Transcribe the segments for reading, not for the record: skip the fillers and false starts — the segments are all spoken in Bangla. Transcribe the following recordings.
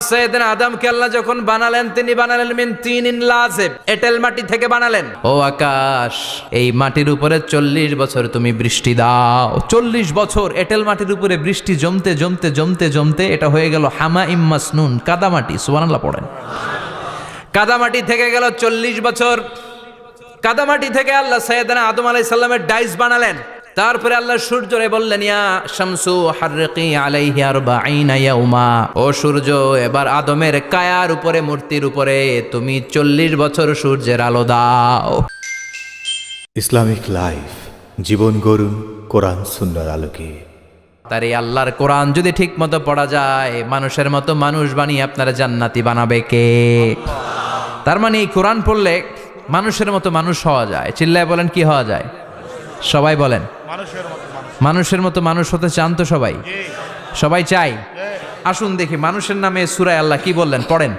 সৈয়দনা আদমকে আল্লাহ যখন বানালেন তিনি বানালেন মিন তিনিন লাযিব, এঁটেল মাটি থেকে বানালেন। ও আকাশ, এই মাটির উপরে 40 বছর তুমি বৃষ্টি দাও। 40 বছর এঁটেল মাটির উপরে বৃষ্টি জমতে জমতে জমতে জমতে এটা হয়ে গেল হামাইম মাসনুন, কাদামাটি। সুবহানাল্লাহ পড়েন। কাদামাটি থেকে গেল 40 বছর। কাদামাটি থেকে আল্লাহ সৈয়দনা আদম আলাইহিস সালামের ডাইস বানালেন। তারপরে আল্লাহ সূর্যরে বললেন, ইয়া শামসু হাররিকি আলাইহি 40 ইয়াউমা, ও সূর্য এবার আদমের কায়ার উপরে, মূর্তির উপরে তুমি 40 বছর সূর্যের আলো দাও। ইসলামিক লাইফ, জীবন গড়ুন কোরআন সুন্নাহর আলোকে। তার এই আল্লাহর কোরআন যদি ঠিক মতো পড়া যায়, মানুষের মতো মানুষ বানিয়ে আপনারা জান্নাতি বানাবে কে? তার মানে এই কোরআন পড়লে মানুষের মতো মানুষ হওয়া যায়। চিল্লায় বলেন, কি হওয়া যায়? সবাই বলেন, মানুষের মতো মানুষ হতে চান তো সবাই? সবাই চাই। আসুন দেখি মানুষের নামে সূরায় আল্লাহ কি বললেন, পড়েন।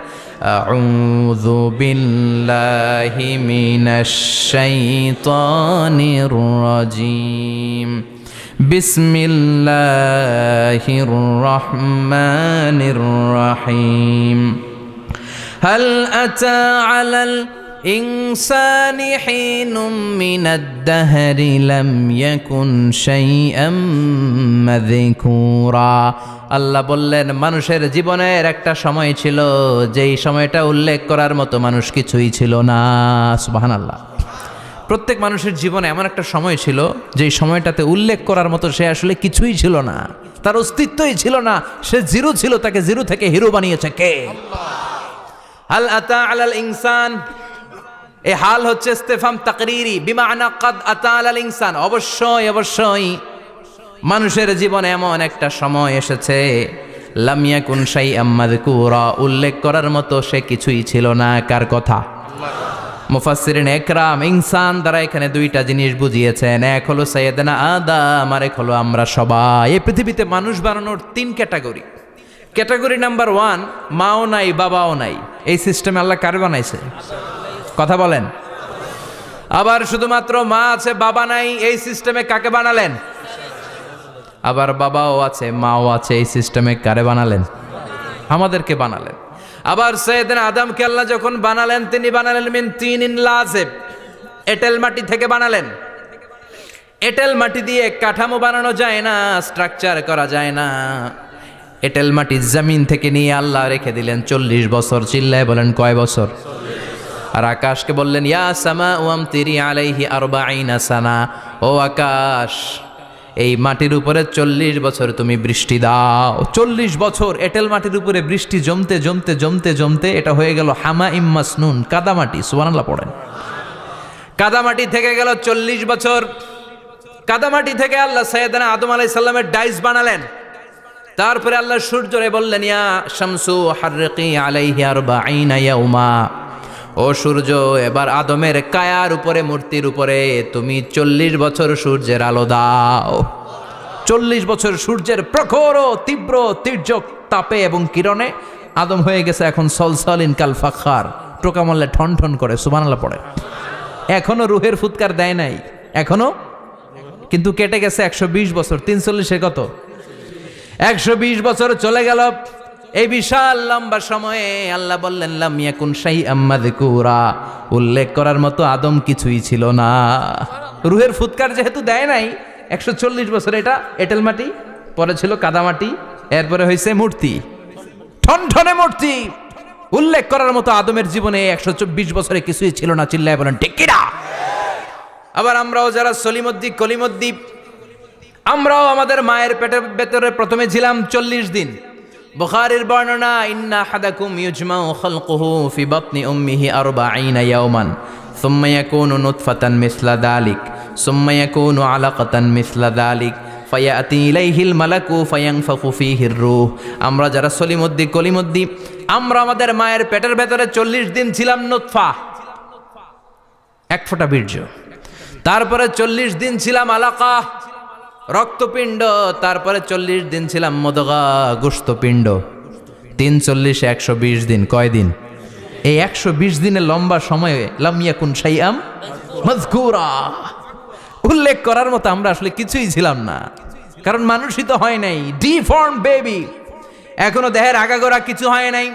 আউযু বিল্লাহি মিনাশ শাইতানির রাজিম, বিসমিল্লাহির রহমানির রহিম। হাল আতা আলাল ইনসান হিনুম মিনাদ দাহরি লাম ইয়াকুন শাইআম মাযকুরা। আল্লাহ বললেন, মানুষের জীবনের একটা সময় ছিল যেই সময়টা উল্লেখ করার মতো মানুষ কিছুই ছিল না। সুবহানাল্লাহ। প্রত্যেক মানুষের জীবনে এমন একটা সময় ছিল যেই সময়টাতে উল্লেখ করার মতো সে আসলে কিছুই ছিল না, তার অস্তিত্বই ছিল না, সে জিরো ছিল, তাকে জিরো থেকে হিরো বানিয়েছে কে? হাল আতা আলাল ইনসান, এই হাল হচ্ছে ইস্তেফাম তাকরিরি, বিমানা কাদ আতা আলাল ইনসান। অবশ্যই অবশ্যই মানুষের জীবনে এমন একটা সময় এসেছে, লাম ইয়াকুন শাইআম মাযকুরা, উল্লেখ করার মতো সে কিছুই ছিল না। কার কথা? মুফাসসিরিন একরাম ইনসান দ্বারা এখানে দুইটা জিনিস বুঝিয়েছেন। এক হলো সাইয়েদনা আদম, আর এক হলো আমরা সবাই। এই পৃথিবীতে মানুষ বানানোর 3 ক্যাটাগরি। ক্যাটাগরি নাম্বার 1, মাও নাই বাবাও নাই। এই সিস্টেমে আল্লাহ কার বানাইছে? কথা বলেন। আবার শুধুমাত্র মা আছে বাবা নাই, এই সিস্টেমে কাকে বানালেন? আবার বাবাও আছে মাও আছে, এই সিস্টেমে কারে বানালেন? আমাদেরকে বানালেন। আবার সৈয়দনা আদমকে আল্লাহ যখন বানালেন তিনি বানালেন মিন তিনিন লাযিব, এঁটেল মাটি থেকে বানালেন। এঁটেল মাটি দিয়ে কাঠামো বানানো যায় না, স্ট্রাকচার করা যায় না। এঁটেল মাটি জমিন থেকে নিয়ে আল্লাহ রেখে দিলেন 40 বছর। চিল্লায় বলেন, কয় বছর? আর আকাশকে বললেন, ইয়া সামা আমতিরি আলাইহি 40 সানা, ও আকাশ এই মাটির উপরে 40 বছর তুমি বৃষ্টি দাও। 40 বছর এঁটেল মাটির উপরে বৃষ্টি জমতে জমতে জমতে জমতে এটা হয়ে গেল হামাইম মাসনুন, কাদামাটি। সুবহানাল্লাহ পড়েন। কাদামাটি থেকে গেল 40 বছর। কাদামাটি থেকে আল্লাহ সৈয়দনা আদম আলাইহিস সালামের ডাইস বানালেন। তারপরে আল্লাহ সূর্যরে বললেন, ইয়া শামসু হাররিকি আলাইহি 40 ইয়াউমা, ও সূর্য এবার আদমের কায়ার উপরে, মূর্তির উপরে তুমি 40 বছর সূর্যের আলো দাও। 40 বছর সূর্যের প্রখর ও তীব্র তির্যক তাপে এবং কিরণে আদম হয়ে গেছে এখন সলসলিন কাল ফাখার, টোকা মারলে ঠন ঠন করে। সুবহানাল্লাহ পড়ে। এখনো রুহের ফুৎকার দেয় নাই এখনো, কিন্তু কেটে গেছে 120 বছর। 340 কত? 120 বছর চলে গেল। এই বিশাল লম্বা সময়ে আল্লাহ বললেন, লাম ইয়াকুন শাইআম মাযকুরা, উল্লেখ করার মতো আদম কিছুই ছিল না। রুহের ফুৎকার যেহেতু দেয় নাই 140 বছর, এটা এঁটেল মাটি, পরে ছিল কাদামাটি, এরপরে হয়েছে মূর্তি, ঠনঠনে মূর্তি। উল্লেখ করার মতো আদমের জীবনে 124 বছরে কিছুই ছিল না। চিল্লায় বলেন, ঠিক কিনা? আবার আমরাও যারা সলিমদ্দি কলিমদ্দি, আমরাও আমাদের মায়ের পেটের ভেতরে প্রথমে ছিলাম 40 দিন। বুখারীর বর্ণনা, ইন্না হাদাকুম ইউজমাউ খালকুহু ফি বাতনি উম্মিহি 40 ইয়াওমান সুম্মা ইয়াকুনু নুতফাতান মিসলা যালিক সুম্মা ইয়াকুনু আলাকাতান মিসলা যালিক ফায়াতি ইলাইহিল মালাকু ফায়ানফাখু ফীহির রূহ। আমরা যারা সলিমদ্দি কলিমদ্দি, আমরা আমাদের মায়ের পেটের ভেতরে 40 দিন ছিলাম নুতফা, এক ফোঁটা বীর্য। তারপরে 40 দিন ছিলাম আলাকা, রক্তপিণ্ড। তারপরে 40 দিন ছিলাম মুদগা, গোশতপিণ্ড। 340 120 দিন। কয় দিন? এই 120 দিনের লম্বা সময়ে লাম ইয়াকুন শাইআম মাযকুরা, উল্লেখ করার মতো আমরা আসলে কিছুই ছিলাম না, কারণ মানুষই তো হয় নাই, ডিফর্ম বেবি। এখনো দেহের আগাগোড়া কিছু হয় নাই।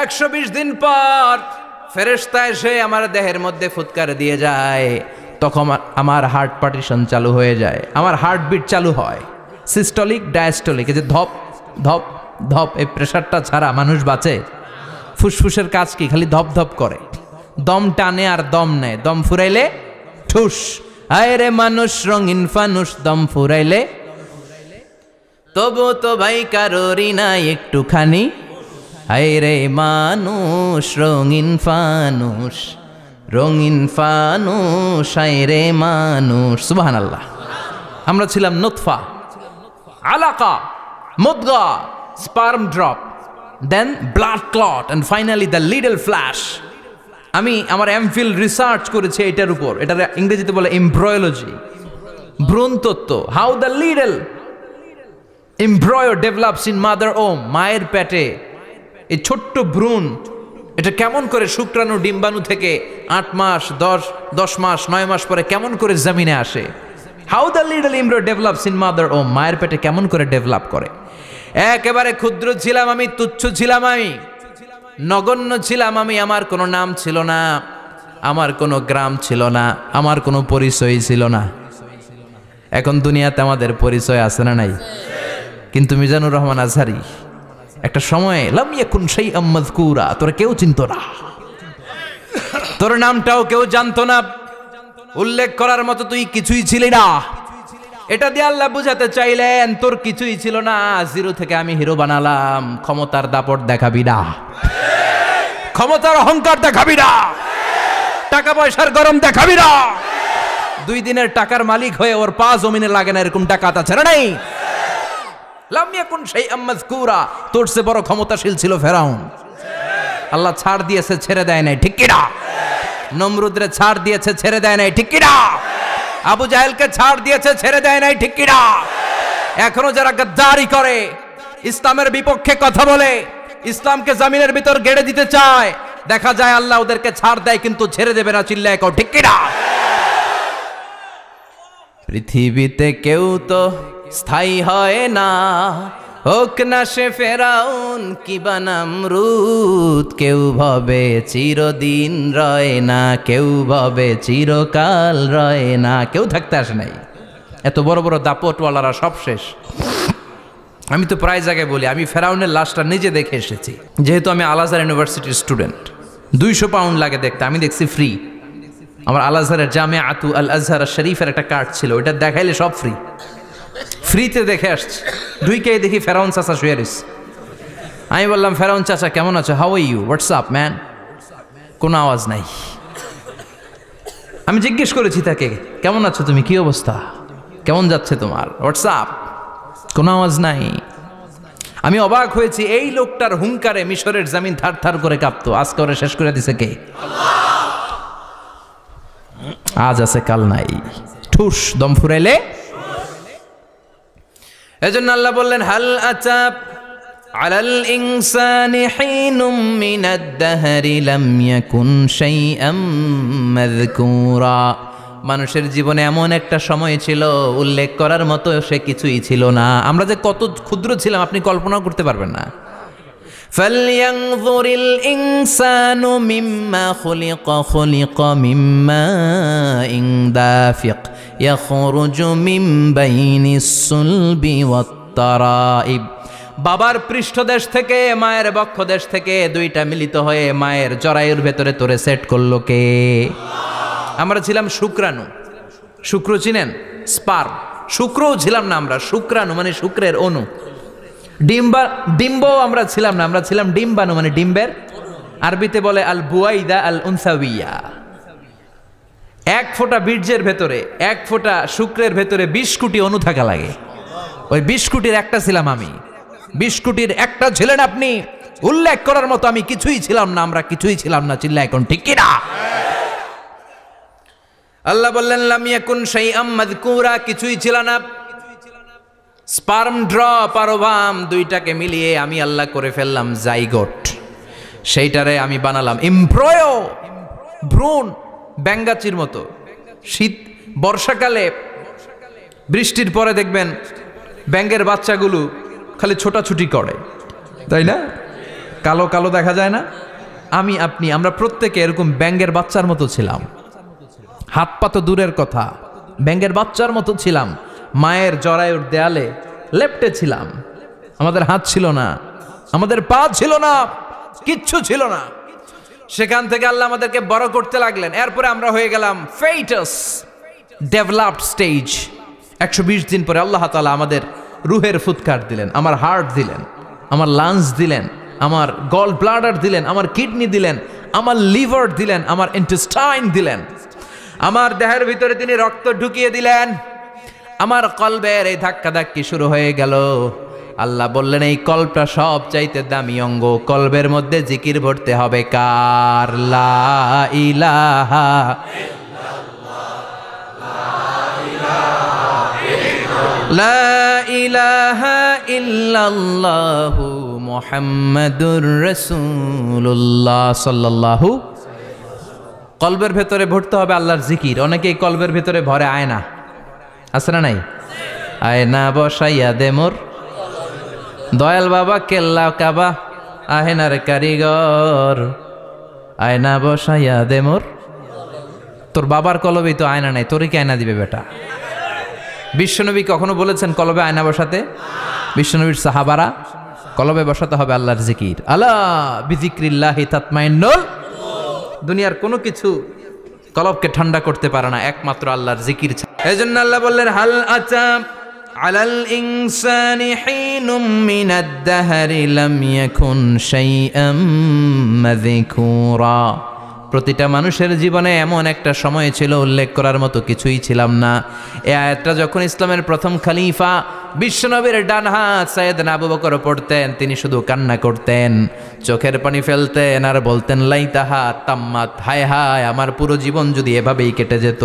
120 দিন পর ফেরেশতা এসে আমার দেহের মধ্যে ফুৎকার দিয়ে যায়, তখন আমার হার্ট পার্টিশন চালু হয়ে যায়, আমার হার্টবিট চালু হয়, সিস্টোলিক ডায়াস্টোলিক, এই যে ধপ ধপ ধপ, এই প্রেশারটা ছাড়া মানুষ বাঁচে? ফুসফুসের কাজ কি? খালি ধপ ধপ করে, দম টানে আর দম নেয়, দম ফুরাইলে ঠুস। হায় রে মানুষ রঙিন ফানুষ, দম ফুরাইলে তবু তো ভাই কারোরই নাই একটুখানি। হায় রে মানুষ রঙিন ফানুষ, রঙিন ফানুষ, হায় রে মানুষ। সুবহানাল্লাহ। আমরা ছিলাম নুতফা, আলাকা, মুদগা, sperm drop, then blood clot, and finally the little flesh. আমি আমার এমফিল রিসার্চ করেছি এটার উপর, এটার ইংরেজিতে বলে এমব্রয়োলজি, ভ্রূণ তত্ত্ব। How the little এমব্রয়ো develops in mother ওম, মায়ের পেটে এই ছোট্ট ভ্রূণ, এটা কেমন করে শুক্রাণু ডিম্বাণু থেকে 8 মাস 10 মাস 9 মাস পরে কেমন করে জমিনে আসে। How the little এমব্রয়ো develops in mother ওম, মায়ের পেটে কেমন করে ডেভেলপ করে। একেবারে ক্ষুদ্র ছিলাম আমি, তুচ্ছ ছিলাম আমি, নগণ্য ছিলাম আমি। আমার কোনো নাম ছিল না, আমার কোনো গ্রাম ছিল না, আমার কোনো পরিচয় ছিল না। এখন দুনিয়াতে আমাদের পরিচয় আছে না নাই? কিন্তু মিজানুর রহমান আজহারি একটা সময়ে লাম ইয়াকুন শাইআম মাযকুরা, তোরা কেউ চিনতো না, তোর নামটাও কেউ জানতো না, উল্লেখ করার মতো তুই কিছুই ছিলি না। এটা দিয়ে আল্লাহ বুঝাতে চাইলেন তোর কিছুই ছিল না, জিরো থেকে আমি হিরো বানালাম। ক্ষমতার দাপট দেখাবি না, ক্ষমতার অহংকার দেখাবি না, টাকা পয়সার গরম দেখাবি না। 2 দিনের টাকার মালিক হয়ে ওর পা জমিনে লাগে না, এরকম টাকা তা ছেড়ে নাই। লাম ইয়াকুন শাইআম মাযকুরা, তোর চেয়ে বড় ক্ষমতাশীল ছিল ফেরাউন। আল্লাহ ছাড় দিয়েছে, ছেড়ে দেয় নাই, ঠিক কি না? নমরুদরে ছাড় দিয়েছে, ছেড়ে দেয় নাই, ঠিক কি না? আবু জাহেলকে ছাড় দিয়েছে, ছেড়ে দেয় নাই, ঠিক কি না? এখনো যারা গাদ্দারি করে, ইসলামের বিপক্ষে কথা বলে, ইসলামকে জমিনের ভিতর গেড়ে দিতে চায়, দেখা যায় আল্লাহ ওদেরকে ছাড় দেয় কিন্তু ছেড়ে দেবে না। চিল্লায় কও ঠিক কি না? পৃথিবীতে কেউ তো স্থায়ী হয় না, হোক না সে ফেরাউন কিবা নমরুদ। কেউ ভাবে চিরদিন রয় না, কেউ ভাবে চিরকাল রয় না। কেউ থাকতে আসে নাই, এত বড় বড় দাপটওয়ালারা সব শেষ। আমি তো প্রায় জায়গায় বলি, আমি ফেরাউনের লাশটা নিজে দেখে এসেছি, যেহেতু আমি আল আজহার ইউনিভার্সিটির স্টুডেন্ট। 200 পাউন্ড লাগে দেখতে, আমি দেখছি ফ্রি। আমার আল আজহারের জামিআতু আল আজহার শরীফের একটা কার্ড ছিল, ওইটা দেখাইলে সব ফ্রি, ফ্রিতে দেখে আসছি। ঢুইকে দেখি ফেরাউন চাচা শুয়ে রয়েছে। আমি বললাম, ফেরাউন চাচা কেমন আছো? How are you? What's up man? কোনো আওয়াজ নাই। আমি জিজ্ঞেস করেছি তাকে, কেমন আছো তুমি, কি অবস্থা, কেমন যাচ্ছে তোমার? হোয়াটসঅ্যাপ, কোনো আওয়াজ নাই। আমি অবাক হয়েছি, এই লোকটার হুঙ্কারে মিশরের জমিন থার থার করে কাঁপতো, আজকে ওরা শেষ করে দিছে কে? আজ আছে কাল নাই, ঠুস, দম ফুরাইলে। এজন্য আল্লাহ বললেন, হাল আতাব আলাল ইনসানি হিনুম মিনাদ দাহরি লাম ইয়াকুন শাইআম মাযকুরা। মানুষের জীবনে এমন একটা সময় ছিল, উল্লেখ করার মতো সে কিছুই ছিল না। আমরা যে কত ক্ষুদ্র ছিলাম আপনি কল্পনাও করতে পারবেন না। ফালইয়ানযুরিল ইনসানু মিম্মা খুলিকা, খুলিকা মিম্মা ইন দাফিক ইয়াখরুজু মিন বাইনিস সুলবি ওয়াত তারাইব। বাবার পৃষ্ঠদেশ থেকে, মায়ের বক্ষদেশ থেকে দুইটা মিলিত হয়ে মায়ের জরায়ুর ভেতরে তোরে সেট করলো কে? আমরা ছিলাম শুক্রাণু। শুক্র চিনেন? স্পার্ম। শুক্রও ছিলাম না আমরা, শুক্রাণু মানে শুক্রের অণু। ডিম্বও আমরা ছিলাম না, আমরা ছিলাম ডিম্বাণু মানে ডিম্বের, আরবিতে বলে আল বুয়াইদা আল উনসাউইয়া। 1 ফোঁটা বীর্যের ভেতরে, 1 ফোঁটা শুক্রের ভেতরে 20 কোটি অণু থাকা লাগে। ওই 20 কোটির একটা ছিলাম আমি। 20 কোটির একটা ছিলেন আপনি। উল্লেখ করার মতো আমি কিছুই ছিলাম না, আমরা কিছুই ছিলাম না। চিল্লা এখন ঠিক কিনা? আল্লাহ বললেন, লাম ইয়াকুন শাইআম মাযকুরা, কিছুই ছিল না। স্পার্ম ড্রপ আর ওভাম দুইটাকে মিলিয়ে আমি আল্লাহ করে ফেললাম জাইগোট। সেইটারে আমি বানালাম এমব্রয়ো, ভ্রূণ, ব্যাঙ্গাচির মতো। শীত বর্ষাকালে বৃষ্টির পরে দেখবেন ব্যাঙের বাচ্চাগুলো খালি ছোটাছুটি করে, তাই না? কালো কালো দেখা যায় না? আমি আপনি আমরা প্রত্যেকে এরকম ব্যাঙের বাচ্চার মতো ছিলাম। হাত পা তো দূরের কথা, ব্যাঙের বাচ্চার মতো ছিলাম। মায়ের জরায়ুর দেয়ালে লেপ্টে ছিলাম। আমাদের হাত ছিল না, আমাদের পা ছিল না, কিচ্ছু ছিল না। সেখান থেকে আল্লাহ আমাদেরকে বড় করতে লাগলেন। এরপরে আমরা হয়ে গেলাম ফেটাস, ডেভেলপড স্টেজ। 120 দিন পরে আল্লাহ তাআলা আমাদের রুহের ফুৎকার দিলেন, আমার হার্ট দিলেন, আমার লাংস দিলেন, আমার গল ব্লাডার দিলেন, আমার কিডনি দিলেন, আমার লিভার দিলেন, আমার ইন্টেস্টাইন দিলেন, আমার দেহের ভিতরে তিনি রক্ত ঢুকিয়ে দিলেন। আমার কলবের এই ধাক্কাধাক্কি শুরু হয়ে গেল। আল্লাহ বললেন এই কলবটা সব চাইতে দামি অঙ্গ, কলবের মধ্যে জিকির ভরতে হবে কার? লা ইলাহা লা ইলাহা ইল্লাল্লাহু মুহাম্মাদুর রাসূলুল্লাহ সাল্লাল্লাহু। কলবের ভেতরে ভরতে হবে আল্লাহর জিকির। অনেকেই কলবের ভেতরে ভরে আয়না, আছে না নাই? আয়না বসাইয়া দে মোর দয়াল বাবা, কেল্লা কাবা আহেনার কারিগর, আয়না বসাইয়া দে মোর। তোর বাবার কলবেই তো আয়না নাই, তোরে কি আয়না দিবে বেটা? বিশ্বনবী কখনো বলেছেন কলবে আয়না বসাতে? বিশ্বনবীর সাহাবারা কলবে বসাতে হবে আল্লাহর জিকির। আলা বিযিক্রিল্লাহি তাতমাইন্নুল। দুনিয়ার কোনো কিছু কলবকে ঠান্ডা করতে পারে না, একমাত্র আল্লাহর জিকির ছাড়া। এজন্য আল্লাহ বললেন হাল আতা আলাল ইনসানি হিনুম মিনাদ দাহরি লাম ইয়াকুন শাইআম মাযকুরা। প্রতিটা মানুষের জীবনে এমন একটা সময় ছিল উল্লেখ করার মতো কিছুই ছিলাম না। এই আয়াতটা যখন ইসলামের প্রথম খলিফা বিশ্বনবীর ডান হাত সাইয়েদনা আবু বকর পড়তেন, তিনি শুধু কান্না করতেন, চোখের পানি ফেলতেন আর বলতেন লাইতাহা তাম্মাত, হায় হায় আমার পুরো জীবন যদি এভাবেই কেটে যেত।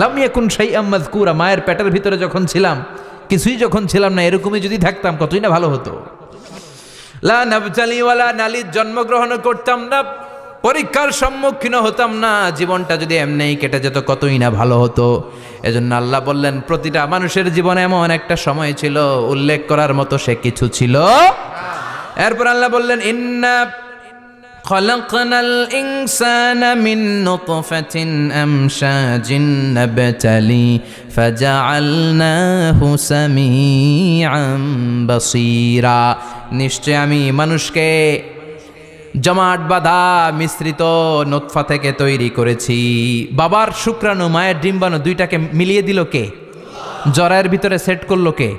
লাম ইয়াকুন শাইআম মাযকুরা, মায়ের পেটের ভিতরে যখন ছিলাম, কিছুই যখন ছিলাম না, এরকমই যদি থাকতাম কতই না ভালো হতো। লা নাবতালি ওয়ালা নালিদ, জন্মগ্রহণ করতাম না, পরীক্ষার সম্মুখীন হতাম না, জীবনটা যদি এমনিই কেটে যেত কতই না ভালো হতো। এজন্য আল্লাহ বললেন প্রতিটা মানুষের জীবনে এমন একটা সময় ছিল উল্লেখ করার মতো সে কিছু ছিল। এরপর আল্লাহ বললেন ইন্না খলাকনাল ইনসানা মিন নুতফাতিন আমশাজিন নাবতালি ফাজআলনাহু সামিআন বাসীরা। নিশ্চয় আমি মানুষকে জমাট বাঁধা মিশ্রিত নুতফা থেকে তৈরি করেছি। বাবার শুক্রাণু মায়ের ডিম্বাণু দুইটাকে মিলিয়ে দিল কে? জরায়ের ভিতরে সেট করলো কে?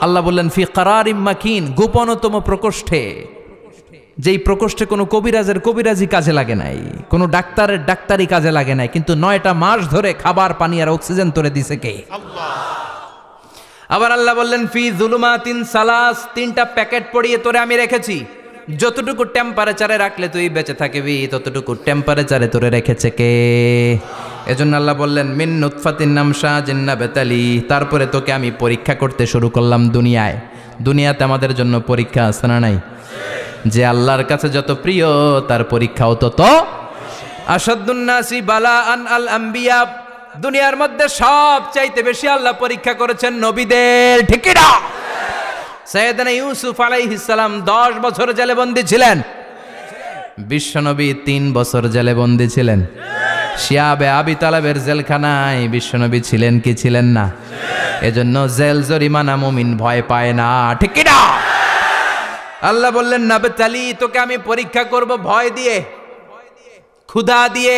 আল্লাহ বললেন ফি কারারিম মাকিন, গোপনতম প্রকোষ্ঠে, যেই প্রকোষ্ঠে কোনো কবিরাজের কবিরাজি কাজে লাগে নাই, কোনো ডাক্তারের ডাক্তারি কাজে লাগে নাই, কিন্তু 9টা মাস ধরে খাবার পানি আর অক্সিজেন তোরে দিছে কে? আবার আল্লাহ বললেন ফি যুলুমাতিন সালাস, 3টা প্যাকেট পড়িয়ে তোরে আমি রেখেছি, যতটুকু টেম্পারেচারে রাখলে তুই বেঁচে থাকবি ততটুকু টেম্পারেচারে তোরে রেখেছে কে? এজন্য আল্লাহ বললেন মিন নুতফাতিন আমশাজিন নাবতালি, তারপরে তোকে আমি পরীক্ষা করতে শুরু করলাম দুনিয়ায়। দুনিয়াতে আমাদের জন্য পরীক্ষা আছে না নাই? যে আল্লাহর কাছে যত প্রিয় তার পরীক্ষাও তত। আসাদুন নাসি বালাআন আল আম্বিয়া, দুনিয়ার মধ্যে সব চাইতে বেশি আল্লাহ পরীক্ষা করেছেন নবীদের, ঠিক না? সাইয়েদনা ইউসুফ আলাইহিস সালাম 10 বছর জেলে বন্দী ছিলেন, বিশ্বনবী 3 বছর জেলে বন্দী ছিলেন। শিয়াবে আবি তালেবের জেলখানায় বিশ্বনবী ছিলেন কি ছিলেন না? এজন্য জেল জরিমানা মুমিন ভয় পায় না, ঠিক না? আল্লাহ বললেন নাবতালি, তোকে আমি পরীক্ষা করব ভয় দিয়ে, ক্ষুধা দিয়ে,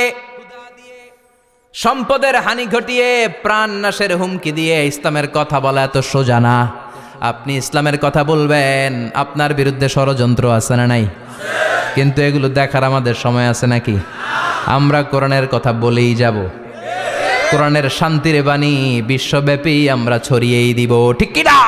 সম্পদের হানি ঘটিয়ে, প্রাণ নাশের হুমকি দিয়ে। ইসলামের কথা বলা এত সোজা না। আপনি ইসলামের কথা বলবেন, আপনার বিরুদ্ধে ষড়যন্ত্র আছে না নাই? কিন্তু এগুলো দেখার আমাদের সময় আছে নাকি? আমরা কোরআনের কথা বলেই যাব, কোরআনের শান্তির বাণী বিশ্বব্যাপী আমরা ছড়িয়েই দিব, ঠিক কি না?